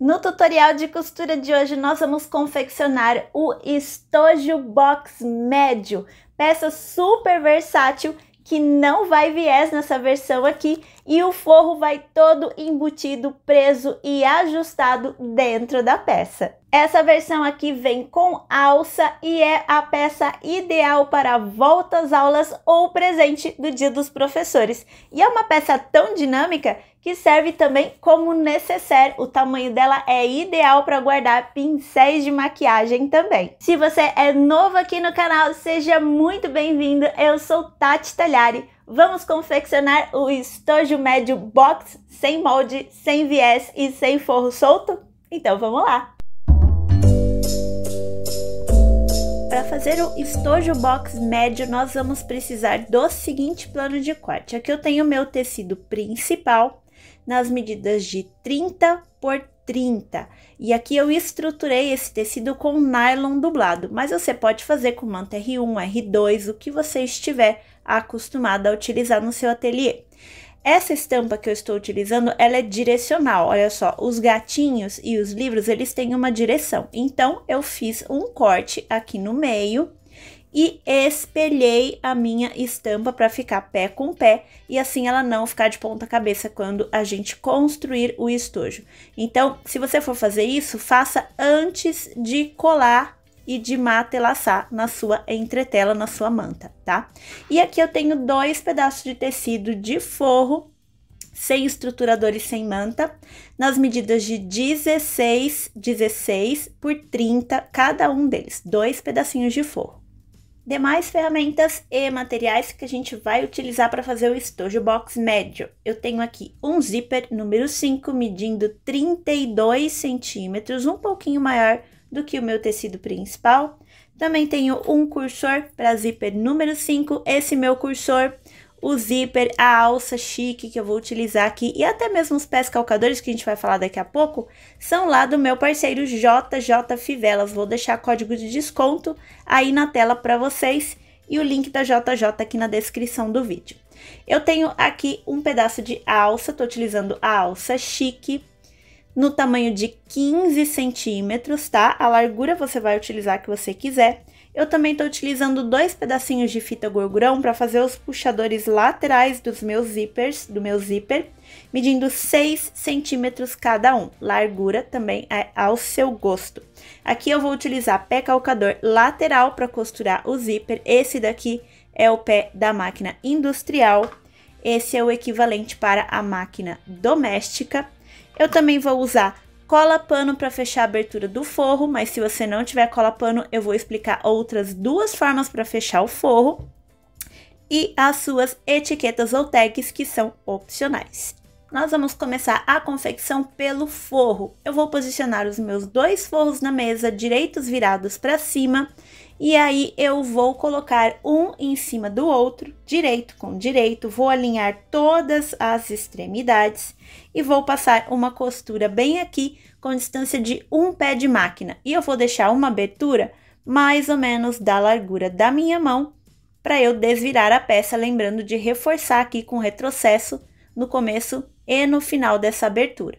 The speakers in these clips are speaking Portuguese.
No tutorial de costura de hoje, nós vamos confeccionar o estojo box médio, peça super versátil que não vai viés nessa versão aqui e o forro vai todo embutido, preso e ajustado dentro da peça. Essa versão aqui vem com alça e é a peça ideal para volta às aulas ou presente do Dia dos Professores. E é uma peça tão dinâmica que serve também como necessaire. O tamanho dela é ideal para guardar pincéis de maquiagem também. Se você é novo aqui no canal, seja muito bem-vindo. Eu sou Tati Tagliari. Vamos confeccionar o estojo médio box sem molde, sem viés e sem forro solto? Então vamos lá! Para fazer o estojo box médio, nós vamos precisar do seguinte plano de corte. Aqui eu tenho o meu tecido principal nas medidas de 30 por 30. E aqui eu estruturei esse tecido com nylon dublado, mas você pode fazer com manta R1, R2, o que você estiver acostumado a utilizar no seu ateliê. Essa estampa que eu estou utilizando, ela é direcional, olha só, os gatinhos e os livros, eles têm uma direção. Então, eu fiz um corte aqui no meio e espelhei a minha estampa para ficar pé com pé e assim ela não ficar de ponta cabeça quando a gente construir o estojo. Então, se você for fazer isso, faça antes de colar e de matelaçar na sua entretela, na sua manta, tá? E aqui eu tenho 2 pedaços de tecido de forro, sem estruturador e sem manta, nas medidas de 16 por 30, cada um deles, 2 pedacinhos de forro. Demais ferramentas e materiais que a gente vai utilizar para fazer o estojo box médio. Eu tenho aqui um zíper número 5, medindo 32 centímetros, um pouquinho maior do que o meu tecido principal. Também tenho um cursor para zíper número 5, esse meu cursor, o zíper, a alça chique que eu vou utilizar aqui e até mesmo os pés calcadores que a gente vai falar daqui a pouco, são lá do meu parceiro JJ Fivelas. Vou deixar código de desconto aí na tela para vocês e o link da JJ aqui na descrição do vídeo. Eu tenho aqui um pedaço de alça, tô utilizando a alça chique, no tamanho de 15 centímetros, tá? A largura você vai utilizar a que você quiser. Eu também tô utilizando 2 pedacinhos de fita gorgurão para fazer os puxadores laterais dos meus zippers, do meu zíper, medindo 6 centímetros cada um. Largura também é ao seu gosto. Aqui eu vou utilizar pé calcador lateral para costurar o zíper. Esse daqui é o pé da máquina industrial. Esse é o equivalente para a máquina doméstica. Eu também vou usar cola pano para fechar a abertura do forro, mas se você não tiver cola pano, eu vou explicar outras 2 formas para fechar o forro. E as suas etiquetas ou tags, que são opcionais. Nós vamos começar a confecção pelo forro. Eu vou posicionar os meus 2 forros na mesa, direitos virados para cima. E aí eu vou colocar um em cima do outro, direito com direito, vou alinhar todas as extremidades e vou passar uma costura bem aqui com distância de 1 pé de máquina. E eu vou deixar uma abertura mais ou menos da largura da minha mão para eu desvirar a peça, lembrando de reforçar aqui com retrocesso no começo e no final dessa abertura.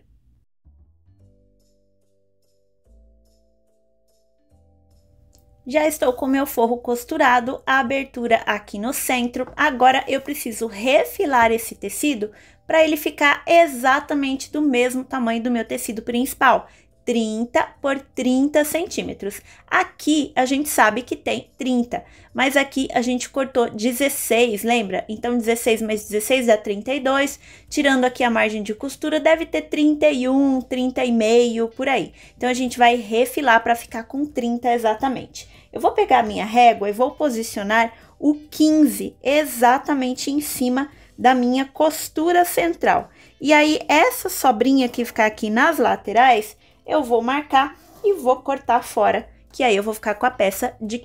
Já estou com meu forro costurado, a abertura aqui no centro. Agora eu preciso refilar esse tecido para ele ficar exatamente do mesmo tamanho do meu tecido principal, 30 por 30 centímetros. Aqui a gente sabe que tem 30, mas aqui a gente cortou 16, lembra? Então 16 mais 16 dá 32, tirando aqui a margem de costura, deve ter 31, 30 e meio, por aí. Então a gente vai refilar para ficar com 30 exatamente. Eu vou pegar a minha régua e vou posicionar o 15 exatamente em cima da minha costura central. E aí, essa sobrinha que ficar aqui nas laterais, eu vou marcar e vou cortar fora, que aí eu vou ficar com a peça de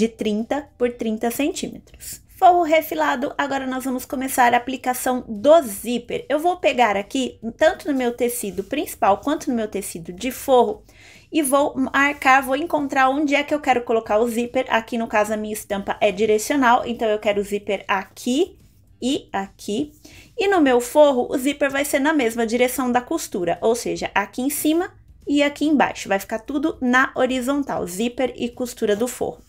30 por 30 centímetros. Forro refilado, agora nós vamos começar a aplicação do zíper. Eu vou pegar aqui, tanto no meu tecido principal quanto no meu tecido de forro, e vou marcar, vou encontrar onde é que eu quero colocar o zíper. Aqui no caso a minha estampa é direcional, então eu quero o zíper aqui e aqui. E no meu forro o zíper vai ser na mesma direção da costura, ou seja, aqui em cima e aqui embaixo. Vai ficar tudo na horizontal, zíper e costura do forro.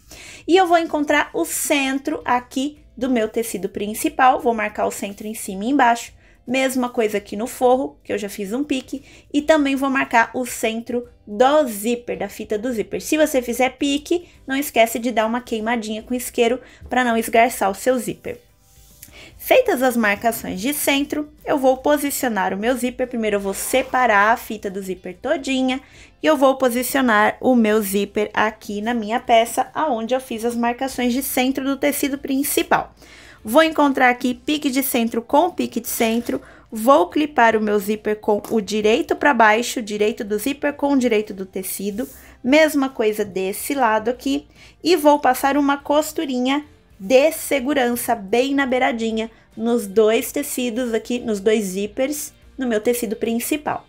E eu vou encontrar o centro aqui do meu tecido principal, vou marcar o centro em cima e embaixo. Mesma coisa aqui no forro, que eu já fiz um pique, e também vou marcar o centro do zíper, da fita do zíper. Se você fizer pique, não esquece de dar uma queimadinha com isqueiro para não esgarçar o seu zíper. Feitas as marcações de centro, eu vou posicionar o meu zíper. Primeiro eu vou separar a fita do zíper todinha e eu vou posicionar o meu zíper aqui na minha peça, aonde eu fiz as marcações de centro do tecido principal. Vou encontrar aqui pique de centro com pique de centro, vou clipar o meu zíper com o direito para baixo, direito do zíper com o direito do tecido, mesma coisa desse lado aqui, e vou passar uma costurinha de segurança bem na beiradinha, nos dois tecidos aqui, nos dois zíperes, no meu tecido principal.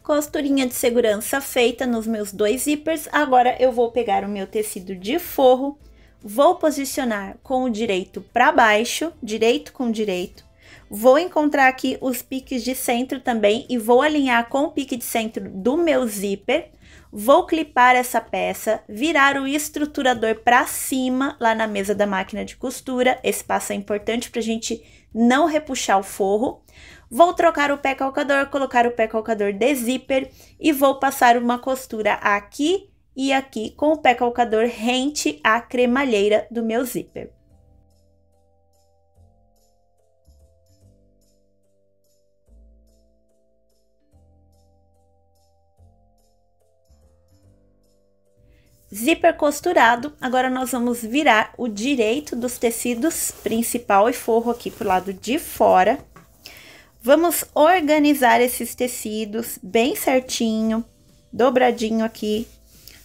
Costurinha de segurança feita nos meus dois zíperes, agora eu vou pegar o meu tecido de forro, vou posicionar com o direito para baixo, direito com direito, vou encontrar aqui os piques de centro também e vou alinhar com o pique de centro do meu zíper, vou clipar essa peça, virar o estruturador para cima lá na mesa da máquina de costura, esse passo é importante para a gente não repuxar o forro. Vou trocar o pé calcador, colocar o pé calcador de zíper e vou passar uma costura aqui e aqui com o pé calcador rente à cremalheira do meu zíper. Zíper costurado, agora nós vamos virar o direito dos tecidos principal e forro aqui pro lado de fora. Vamos organizar esses tecidos bem certinho, dobradinho aqui,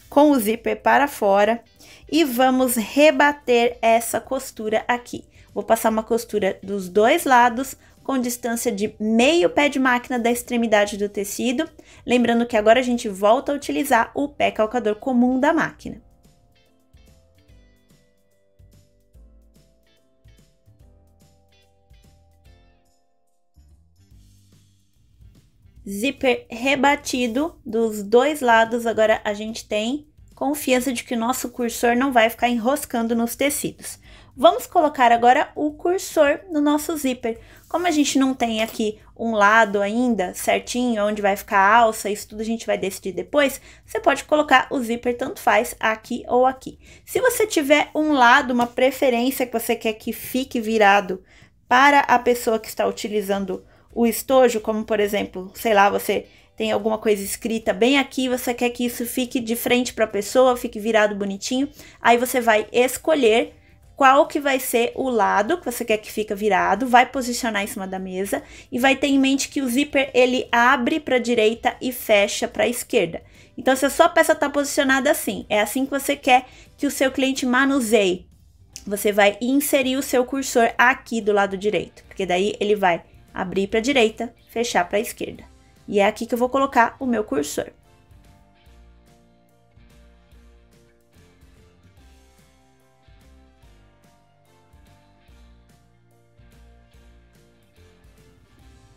com o zíper para fora. E vamos rebater essa costura aqui. Vou passar uma costura dos dois lados, com distância de meio pé de máquina da extremidade do tecido. Lembrando que agora a gente volta a utilizar o pé calcador comum da máquina. Zíper rebatido dos dois lados, agora a gente tem confiança de que o nosso cursor não vai ficar enroscando nos tecidos. Vamos colocar agora o cursor no nosso zíper. Como a gente não tem aqui um lado ainda certinho, onde vai ficar a alça, isso tudo a gente vai decidir depois, você pode colocar o zíper tanto faz aqui ou aqui. Se você tiver um lado, uma preferência que você quer que fique virado para a pessoa que está utilizando o estojo, como por exemplo, sei lá, você tem alguma coisa escrita bem aqui, você quer que isso fique de frente para a pessoa, fique virado bonitinho, aí você vai escolher qual que vai ser o lado que você quer que fica virado, vai posicionar em cima da mesa e vai ter em mente que o zíper ele abre para a direita e fecha para a esquerda. Então, se a sua peça está posicionada assim, é assim que você quer que o seu cliente manuseie, você vai inserir o seu cursor aqui do lado direito, porque daí ele vai abrir para a direita, fechar para a esquerda. E é aqui que eu vou colocar o meu cursor.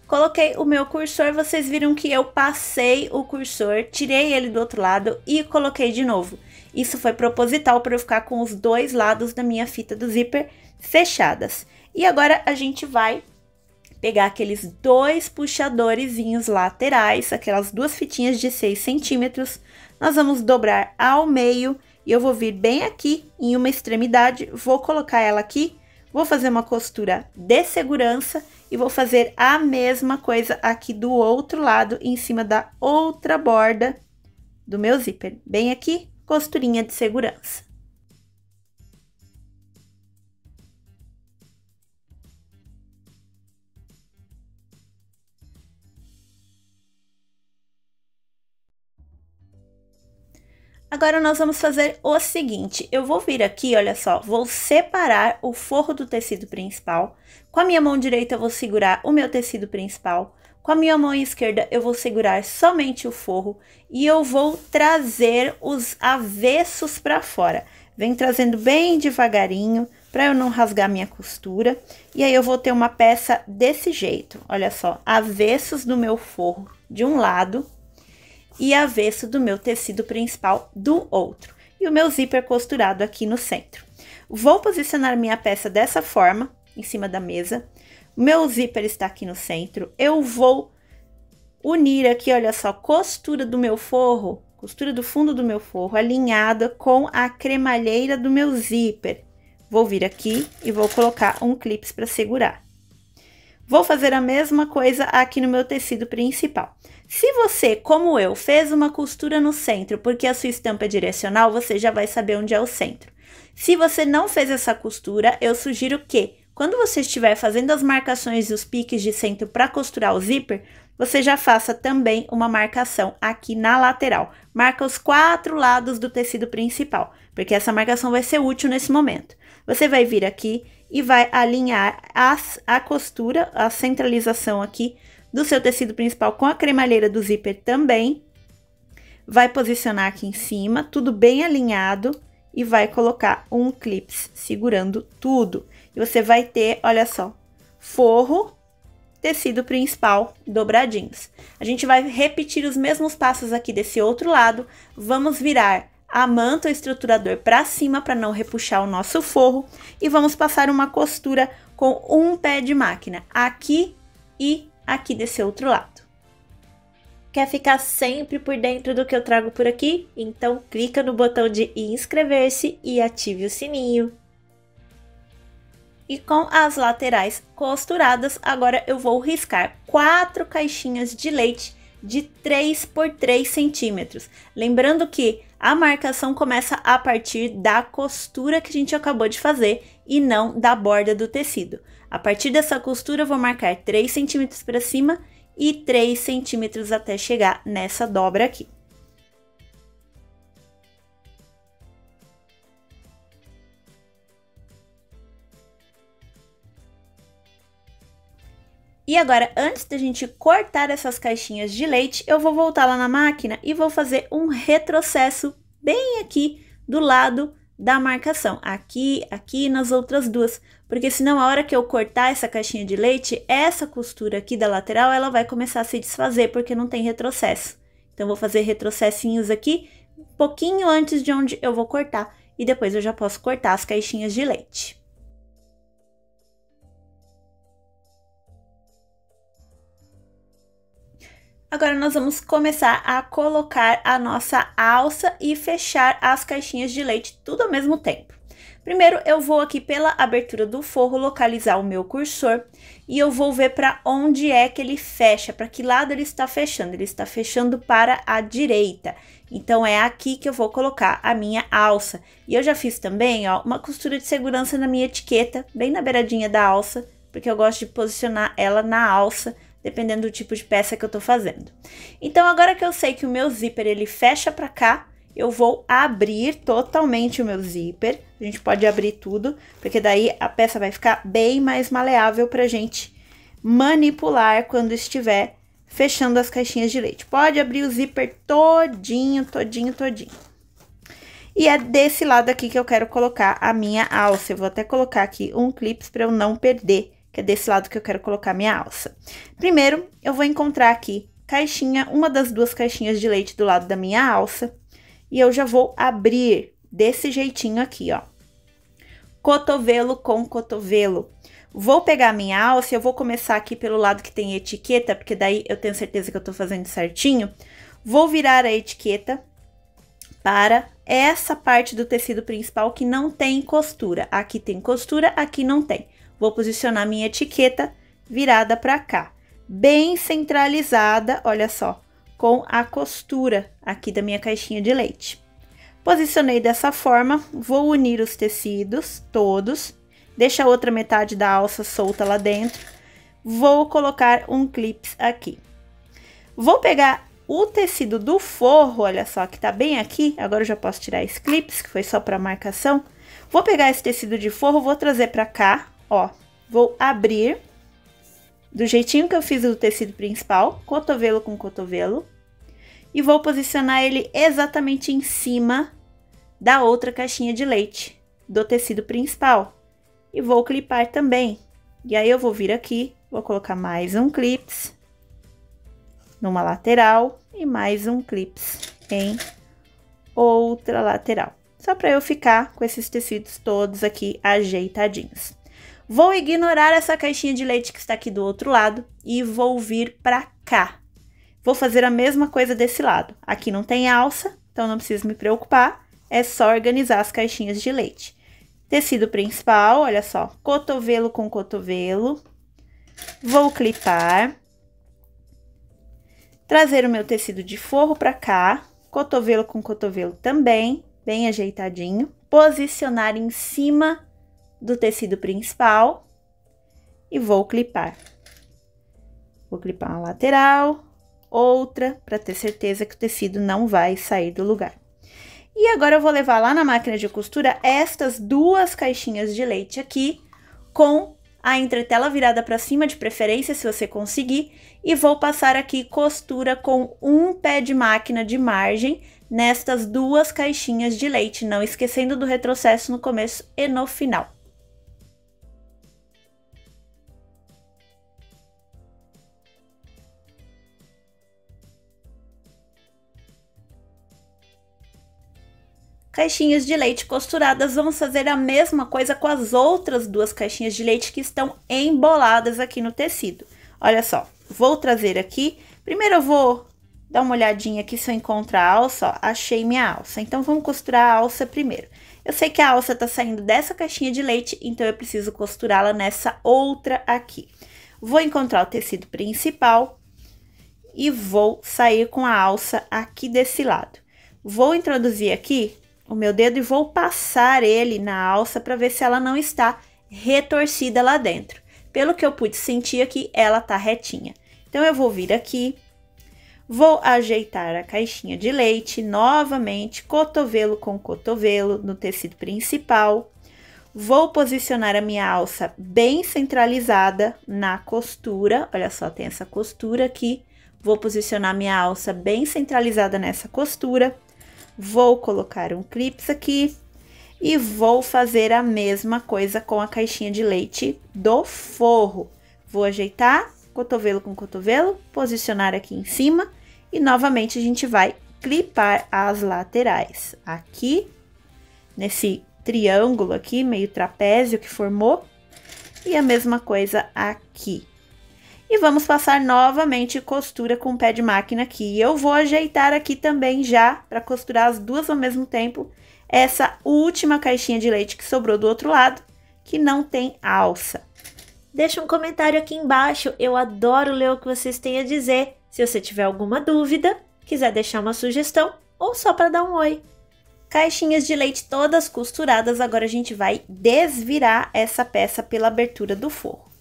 Coloquei o meu cursor, vocês viram que eu passei o cursor, tirei ele do outro lado e coloquei de novo. Isso foi proposital para eu ficar com os dois lados da minha fita do zíper fechadas. E agora a gente vai pegar aqueles dois puxadorzinhos laterais, aquelas duas fitinhas de 6 centímetros. Nós vamos dobrar ao meio e eu vou vir bem aqui em uma extremidade, vou colocar ela aqui, vou fazer uma costura de segurança e vou fazer a mesma coisa aqui do outro lado, em cima da outra borda do meu zíper. Bem aqui, costurinha de segurança. Agora, nós vamos fazer o seguinte, eu vou vir aqui, olha só, vou separar o forro do tecido principal, com a minha mão direita eu vou segurar o meu tecido principal, com a minha mão esquerda eu vou segurar somente o forro e eu vou trazer os avessos para fora. Vem trazendo bem devagarinho, para eu não rasgar minha costura. E aí eu vou ter uma peça desse jeito, olha só, avessos do meu forro de um lado e avesso do meu tecido principal do outro. E o meu zíper costurado aqui no centro. Vou posicionar minha peça dessa forma, em cima da mesa. O meu zíper está aqui no centro. Eu vou unir aqui, olha só, costura do meu forro, costura do fundo do meu forro, alinhada com a cremalheira do meu zíper. Vou vir aqui e vou colocar um clips para segurar. Vou fazer a mesma coisa aqui no meu tecido principal. Se você, como eu, fez uma costura no centro porque a sua estampa é direcional, você já vai saber onde é o centro. Se você não fez essa costura, eu sugiro que, quando você estiver fazendo as marcações e os piques de centro para costurar o zíper, você já faça também uma marcação aqui na lateral. Marca os 4 lados do tecido principal, porque essa marcação vai ser útil nesse momento. Você vai vir aqui e vai alinhar a costura, a centralização aqui do seu tecido principal com a cremalheira do zíper também. Vai posicionar aqui em cima, tudo bem alinhado, e vai colocar um clips segurando tudo. E você vai ter, olha só, forro, tecido principal, dobradinhos. A gente vai repetir os mesmos passos aqui desse outro lado. Vamos virar a manta ou estruturador para cima para não repuxar o nosso forro. E vamos passar uma costura com um pé de máquina, aqui e aqui desse outro lado. Quer ficar sempre por dentro do que eu trago por aqui? Então clica no botão de inscrever-se e ative o sininho. E com as laterais costuradas, agora eu vou riscar 4 caixinhas de leite de 3 por 3 centímetros. Lembrando que a marcação começa a partir da costura que a gente acabou de fazer e não da borda do tecido. A partir dessa costura eu vou marcar 3 centímetros para cima e 3 centímetros até chegar nessa dobra aqui. E agora, antes da gente cortar essas caixinhas de leite, eu vou voltar lá na máquina e vou fazer um retrocesso bem aqui do lado da marcação. Aqui, aqui e nas outras duas. Porque senão, a hora que eu cortar essa caixinha de leite, essa costura aqui da lateral, ela vai começar a se desfazer, porque não tem retrocesso. Então, vou fazer retrocessinhos aqui, um pouquinho antes de onde eu vou cortar. E depois eu já posso cortar as caixinhas de leite. Agora, nós vamos começar a colocar a nossa alça e fechar as caixinhas de leite, tudo ao mesmo tempo. Primeiro, eu vou aqui pela abertura do forro localizar o meu cursor e eu vou ver para onde é que ele fecha, para que lado ele está fechando. Ele está fechando para a direita, então é aqui que eu vou colocar a minha alça. E eu já fiz também, ó, uma costura de segurança na minha etiqueta, bem na beiradinha da alça, porque eu gosto de posicionar ela na alça, dependendo do tipo de peça que eu tô fazendo. Então, agora que eu sei que o meu zíper, ele fecha pra cá, eu vou abrir totalmente o meu zíper. A gente pode abrir tudo, porque daí a peça vai ficar bem mais maleável pra gente manipular quando estiver fechando as caixinhas de leite. Pode abrir o zíper todinho, todinho, todinho. E é desse lado aqui que eu quero colocar a minha alça. Eu vou até colocar aqui um clips para eu não perder, que é desse lado que eu quero colocar minha alça. Primeiro, eu vou encontrar aqui caixinha, uma das 2 caixinhas de leite do lado da minha alça, e eu já vou abrir desse jeitinho aqui, ó. Cotovelo com cotovelo. Vou pegar a minha alça e eu vou começar aqui pelo lado que tem etiqueta, porque daí eu tenho certeza que eu tô fazendo certinho. Vou virar a etiqueta para essa parte do tecido principal que não tem costura. Aqui tem costura, aqui não tem. Vou posicionar minha etiqueta virada para cá, bem centralizada, olha só, com a costura aqui da minha caixinha de leite. Posicionei dessa forma, vou unir os tecidos todos, deixa a outra metade da alça solta lá dentro, vou colocar um clips aqui. Vou pegar o tecido do forro, olha só, que tá bem aqui, agora eu já posso tirar esse clips, que foi só para marcação. Vou pegar esse tecido de forro, vou trazer para cá. Ó, vou abrir do jeitinho que eu fiz do tecido principal, cotovelo com cotovelo, e vou posicionar ele exatamente em cima da outra caixinha de leite do tecido principal. e vou clipar também. E aí eu vou vir aqui, vou colocar mais um clips numa lateral e mais um clips em outra lateral. Só para eu ficar com esses tecidos todos aqui ajeitadinhos. Vou ignorar essa caixinha de leite que está aqui do outro lado e vou vir para cá. Vou fazer a mesma coisa desse lado. Aqui não tem alça, então não preciso me preocupar. É só organizar as caixinhas de leite. Tecido principal, olha só, cotovelo com cotovelo. Vou clipar. Trazer o meu tecido de forro para cá. Cotovelo com cotovelo também, bem ajeitadinho. Posicionar em cima do tecido principal. E vou clipar. Vou clipar uma lateral, outra, para ter certeza que o tecido não vai sair do lugar. E agora eu vou levar lá na máquina de costura estas duas caixinhas de leite aqui, com a entretela virada para cima, de preferência, se você conseguir, e vou passar aqui costura com um pé de máquina de margem nestas duas caixinhas de leite, não esquecendo do retrocesso no começo e no final. Caixinhas de leite costuradas, vamos fazer a mesma coisa com as outras duas caixinhas de leite que estão emboladas aqui no tecido. Olha só, vou trazer aqui, primeiro eu vou dar uma olhadinha aqui se eu encontro a alça, ó, achei minha alça. Então, vamos costurar a alça primeiro. Eu sei que a alça tá saindo dessa caixinha de leite, então eu preciso costurá-la nessa outra aqui. Vou encontrar o tecido principal e vou sair com a alça aqui desse lado. Vou introduzir aqui o meu dedo e vou passar ele na alça para ver se ela não está retorcida lá dentro. Pelo que eu pude sentir aqui, ela tá retinha. Então, eu vou vir aqui, vou ajeitar a caixinha de leite, novamente, cotovelo com cotovelo no tecido principal. Vou posicionar a minha alça bem centralizada na costura, olha só, tem essa costura aqui. Vou posicionar minha alça bem centralizada nessa costura. Vou colocar um clips aqui e vou fazer a mesma coisa com a caixinha de leite do forro. Vou ajeitar, cotovelo com cotovelo, posicionar aqui em cima e novamente a gente vai clipar as laterais. Aqui, nesse triângulo aqui, meio trapézio que formou, e a mesma coisa aqui. E vamos passar novamente costura com o pé de máquina aqui. Eu vou ajeitar aqui também já, para costurar as duas ao mesmo tempo, essa última caixinha de leite que sobrou do outro lado, que não tem alça. Deixa um comentário aqui embaixo, eu adoro ler o que vocês têm a dizer. Se você tiver alguma dúvida, quiser deixar uma sugestão ou só para dar um oi. Caixinhas de leite todas costuradas, agora a gente vai desvirar essa peça pela abertura do forro.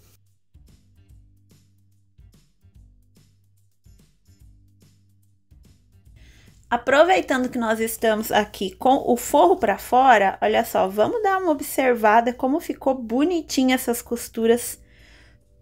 Aproveitando que nós estamos aqui com o forro para fora, olha só, vamos dar uma observada como ficou bonitinha essas costuras,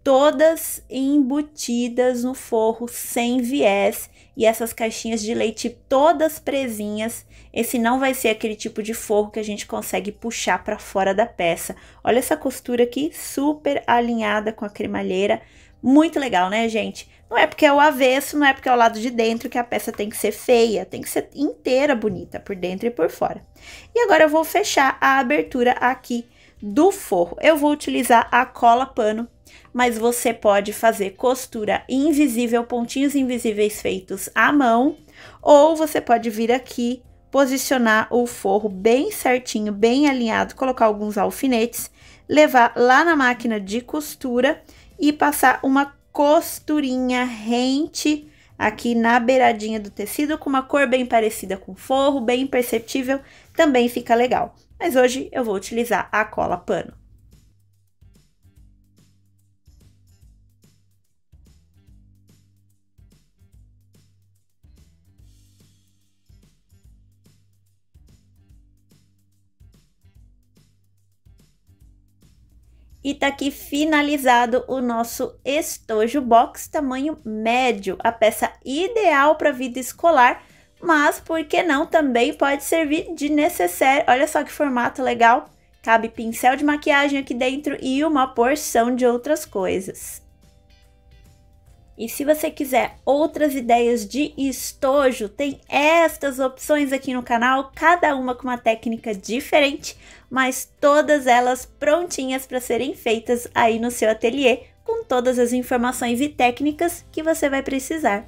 todas embutidas no forro, sem viés, e essas caixinhas de leite todas presinhas. Esse não vai ser aquele tipo de forro que a gente consegue puxar para fora da peça. Olha essa costura aqui, super alinhada com a cremalheira. Muito legal, né, gente? Não é porque é o avesso, não é porque é o lado de dentro que a peça tem que ser feia. Tem que ser inteira bonita, por dentro e por fora. E agora eu vou fechar a abertura aqui do forro. Eu vou utilizar a cola pano, mas você pode fazer costura invisível, pontinhos invisíveis feitos à mão. Ou você pode vir aqui, posicionar o forro bem certinho, bem alinhado, colocar alguns alfinetes, levar lá na máquina de costura e passar uma costurinha rente aqui na beiradinha do tecido, com uma cor bem parecida com forro, bem perceptível, também fica legal. Mas hoje eu vou utilizar a cola pano. E tá aqui finalizado o nosso estojo box tamanho médio, a peça ideal para vida escolar, mas por que não também pode servir de necessaire. Olha só que formato legal, Cabe pincel de maquiagem aqui dentro e uma porção de outras coisas. E se você quiser outras ideias de estojo, tem estas opções aqui no canal, cada uma com uma técnica diferente, mas todas elas prontinhas para serem feitas aí no seu ateliê, com todas as informações e técnicas que você vai precisar.